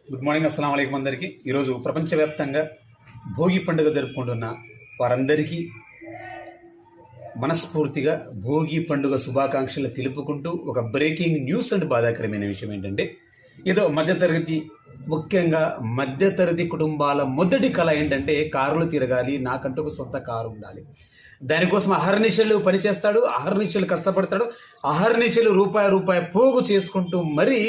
Good morning, అస్సలం అయికం అందరికీ. ఈరోజు ప్రపంచవ్యాప్తంగా భోగి పండుగ జరుపుకుంటున్న వారందరికీ మనస్ఫూర్తిగా భోగి పండుగ శుభాకాంక్షలు తెలుపుకుంటూ ఒక బ్రేకింగ్ న్యూస్ అండ్ బాధాకరమైన విషయం ఏంటంటే, ఏదో మధ్యతరగతి, ముఖ్యంగా మధ్యతరగతి కుటుంబాల మొదటి కళ ఏంటంటే కారులు తిరగాలి, నాకంటూ ఒక సొంత కారు ఉండాలి. దానికోసం అహర్నిశలు పనిచేస్తాడు, అహర్నిశలు కష్టపడతాడు, అహర్నిశలు రూపాయి పోగు చేసుకుంటూ మరీ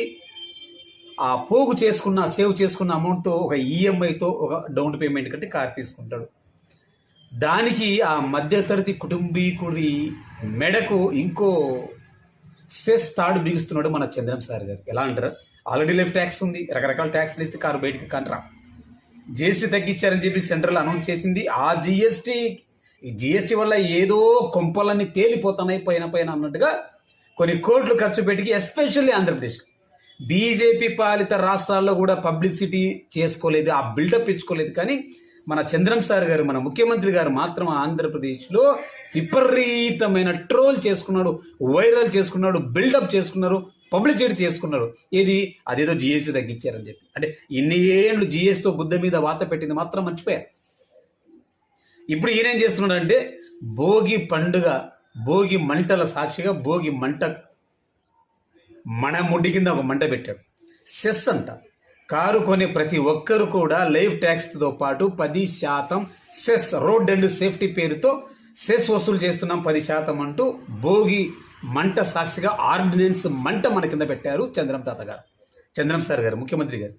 ఆ పోగు చేసుకున్న సేవ్ చేసుకున్న అమౌంట్తో ఒక ఈఎంఐతో ఒక డౌన్ పేమెంట్ కట్టి కార్ తీసుకుంటాడు. దానికి ఆ మధ్యతరగతి కుటుంబీకుడి మెడకు ఇంకో సెస్ తాడు బిగుస్తున్నాడు మన చంద్రం సార్ గారు. ఎలా అంటారు, ఆల్రెడీ లైఫ్ ట్యాక్స్ ఉంది, రకరకాల ట్యాక్స్లు ఇస్తే కారు బయటికి కంటరా. జిఎస్టీ తగ్గించారని చెప్పి సెంట్రల్ అనౌన్స్ చేసింది. ఆ జిఎస్టీ వల్ల ఏదో కొంపలన్నీ తేలిపోతున్నాయి పైన అన్నట్టుగా కొన్ని కోట్లు ఖర్చు పెట్టి, ఎస్పెషల్లీ ఆంధ్రప్రదేశ్ బీజేపీ పాలిత రాష్ట్రాల్లో కూడా పబ్లిసిటీ చేసుకోలేదు, ఆ బిల్డప్ ఇచ్చుకోలేదు. కానీ మన చంద్రం సార్ గారు, మన ముఖ్యమంత్రి గారు మాత్రం ఆంధ్రప్రదేశ్లో విపరీతమైన ట్రోల్ చేసుకున్నాడు, వైరల్ చేసుకున్నాడు, బిల్డప్ చేసుకున్నారు, పబ్లిసిటీ చేసుకున్నారు. అదేదో జిఎస్టీ తగ్గించారని చెప్పి. అంటే ఇన్ని ఏళ్ళు జిఎస్టీతో బుద్ధ మీద వాత పెట్టింది మాత్రం మర్చిపోయారు. ఇప్పుడు ఈయనేం చేస్తున్నాడంటే భోగి పండుగ, భోగి మంటల సాక్షిగా భోగి మంట మన ముడ్డి కింద ఒక మంట పెట్టాడు. సెస్ అంట. కారు కొనే ప్రతి ఒక్కరు కూడా లైఫ్ ట్యాక్స్తో పాటు 10% సెస్, రోడ్ అండ్ సేఫ్టీ పేరుతో సెస్ వసూలు చేస్తున్నాం 10% అంటూ భోగి మంట సాక్షిగా ఆర్డినెన్స్ మంట మన కింద పెట్టారు చంద్రం సార్ గారు, ముఖ్యమంత్రి గారు.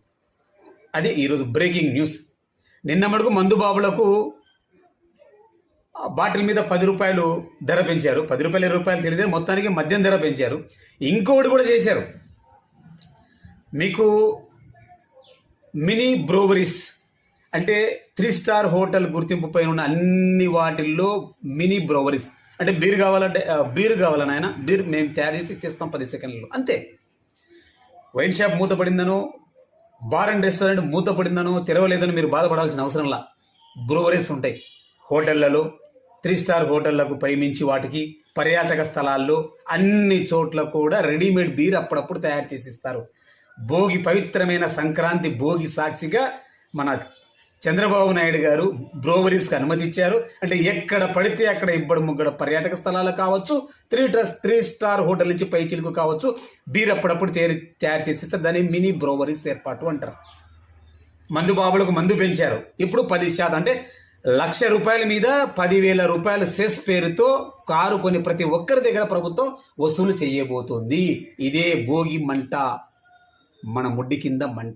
అది ఈరోజు బ్రేకింగ్ న్యూస్. నిన్న మటుకు మందు బాబులకు బాటిల్ మీద 10 రూపాయలు ధర పెంచారు. 10 రూపాయలు 20 రూపాయలు తెలియదు, మొత్తానికి మద్యం ధర పెంచారు. ఇంకొకటి కూడా చేశారు. మీకు మినీ బ్రోవరీస్ అంటే 3 స్టార్ హోటల్ గుర్తింపు పైన ఉన్న అన్ని వాటిల్లో మినీ బ్రోవరీస్ అంటే బీర్ కావాలని ఆయన బీర్ మేము తయారు చేసి ఇచ్చేస్తాం 10 సెకండ్లలో, అంతే. వైన్ షాప్ మూతపడిందనో, బార్ అండ్ రెస్టారెంట్ మూతపడిందనో, తెరవలేదని మీరు బాధపడాల్సిన అవసరంలా. బ్రోవరీస్ ఉంటాయి హోటళ్లలో, 3 స్టార్ హోటళ్లకు పైమించి వాటికి పర్యాటక స్థలాల్లో అన్ని చోట్ల కూడా రెడీమేడ్ బీర్ అప్పుడప్పుడు తయారు చేసి ఇస్తారు. భోగి పవిత్రమైన సంక్రాంతి భోగి సాక్షిగా మన చంద్రబాబు నాయుడు గారు బ్రోవరీస్కి అనుమతి ఇచ్చారు. అంటే ఎక్కడ పడితే అక్కడ ఇబ్బడి ముగ్గడ పర్యాటక స్థలాలు కావచ్చు, 3 స్టార్ హోటల్ నుంచి పై చిలుకు కావచ్చు, బీర్ అప్పుడప్పుడు తయారు చేసి ఇస్తారు. దాన్ని మినీ బ్రోవరీస్ ఏర్పాటు అంటారు. మందు బాబులకు మందు పెంచారు. ఇప్పుడు 10% అంటే ₹1,00,000 మీద 10,000 రూపాయల సెస్ పేరుతో కారు కొని ప్రతి ఒక్కరి దగ్గర ప్రభుత్వం వసూలు చేయబోతోంది. ఇదే భోగి మంట మన ముడ్డి కింద మంట.